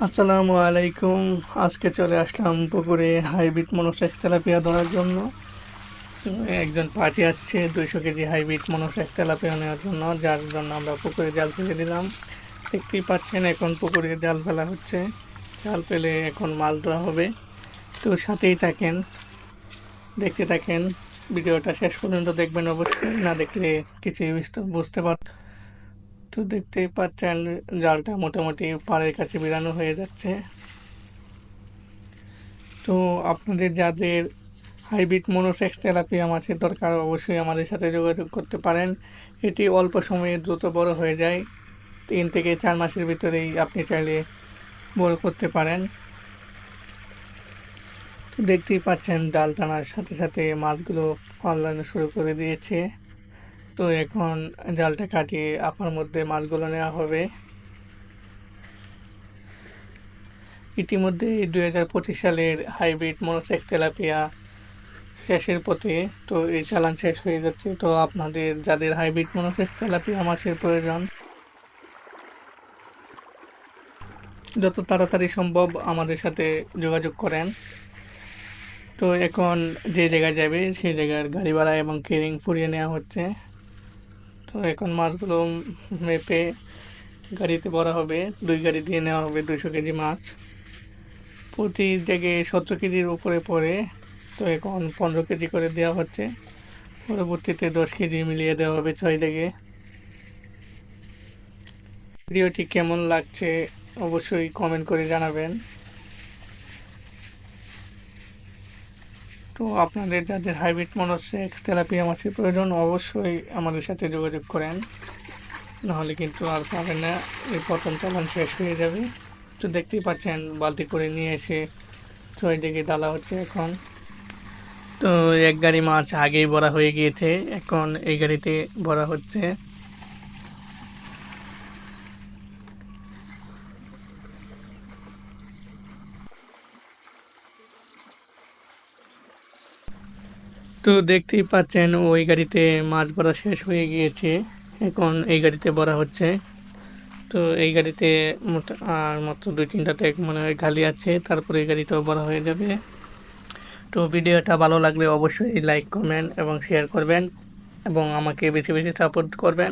আসসালামু আলাইকুম। আজকে চলে আসলাম পুকুরে হাইব্রিড মনোসেক্স তেলাপিয়া ধরার জন্য। তো একজন পার্টি আসছে 200 কেজি হাইব্রিড মনোসেক্স তেলাপিয়া নেওয়ার জন্য, যার জন্য আমরা পুকুরে জাল ফেলে দিলাম। দেখতেই পাচ্ছেন এখন পুকুরে জাল ফেলা হচ্ছে। জাল ফেলে এখন মাছ ধরা হবে। তো সাথেই থাকেন, দেখতে থাকেন, ভিডিওটা শেষ পর্যন্ত দেখবেন অবশ্যই, না দেখলে কিছুই বুঝতে পারবেন। তো দেখতেই পাচ্ছেন জালটা মোটামুটি পাড়ের কাছে বেরানো হয়ে যাচ্ছে। তো আপনাদের যাদের হাইব্রিড মনোসেক্স তেলাপিয়া মাছের দরকার, অবশ্যই আমাদের সাথে যোগাযোগ করতে পারেন। এটি অল্প সময়ে দ্রুত বড় হয়ে যায়। 3 থেকে 4 মাসের ভিতরেই আপনি চাইলে বড় করতে পারেন। তো দেখতেই পাচ্ছেন জাল টানার সাথে সাথে মাছগুলো ফালানো শুরু করে দিয়েছে। তো এখন জালটা কাটিয়ে আপার মধ্যে মাছগুলো নেওয়া হবে। ইতিমধ্যে 2025 সালের হাইব্রিড মনোসেক্স তেলাপিয়া শেষের পথে। তো এই চালান শেষ হয়ে যাচ্ছে। তো আপনাদের যাদের হাইব্রিড মনোসেক্স তেলাপিয়া মাছের প্রয়োজন, যত তাড়াতাড়ি সম্ভব আমাদের সাথে যোগাযোগ করেন। তো এখন যে জায়গায় যাবে সেই জায়গার গাড়ি ভাড়া এবং কেরিং ফুরিয়ে নেওয়া হচ্ছে। তো এখন মাছগুলো মেপে গাড়িতে ভরা হবে। 2 গাড়ি দিয়ে নেওয়া হবে 200 কেজি মাছ। প্রতি জায়গায় 17 কেজির উপরে পড়ে। তো এখন 15 কেজি করে দেওয়া হচ্ছে। পরবর্তীতে 10 কেজি মিলিয়ে দেওয়া হবে 6 জায়গায়। ভিডিওটি কেমন লাগছে অবশ্যই কমেন্ট করে জানাবেন। তো আপনাদের যাদের হাইব্রিড মনোসেক্স তেলাপিয়া মাছের প্রয়োজন, অবশ্যই আমাদের সাথে যোগাযোগ করেন, নাহলে কিন্তু আর পাবেন না। এই প্রথম চালান শেষ হয়ে যাবে। তো দেখতেই পাচ্ছেন বালতি করে নিয়ে এসে 6 জায়গায় ডালা হচ্ছে এখন। তো এক গাড়ি মাছ আগেই ভরা হয়ে গিয়েছে, এখন এই গাড়িতে ভরা হচ্ছে। তো দেখতেই পাচ্ছেন ওই গাড়িতে মাছ ভরা শেষ হয়ে গিয়েছে, এখন এই গাড়িতে ভরা হচ্ছে। তো এই গাড়িতে আর মাত্র 2-3টা ট্যাঙ্ক মনে হয় খালি আছে, তারপরে এই গাড়িটাও ভরা হয়ে যাবে। তো ভিডিওটা ভালো লাগলে অবশ্যই লাইক, কমেন্ট এবং শেয়ার করবেন এবং আমাকে বেশি বেশি সাপোর্ট করবেন।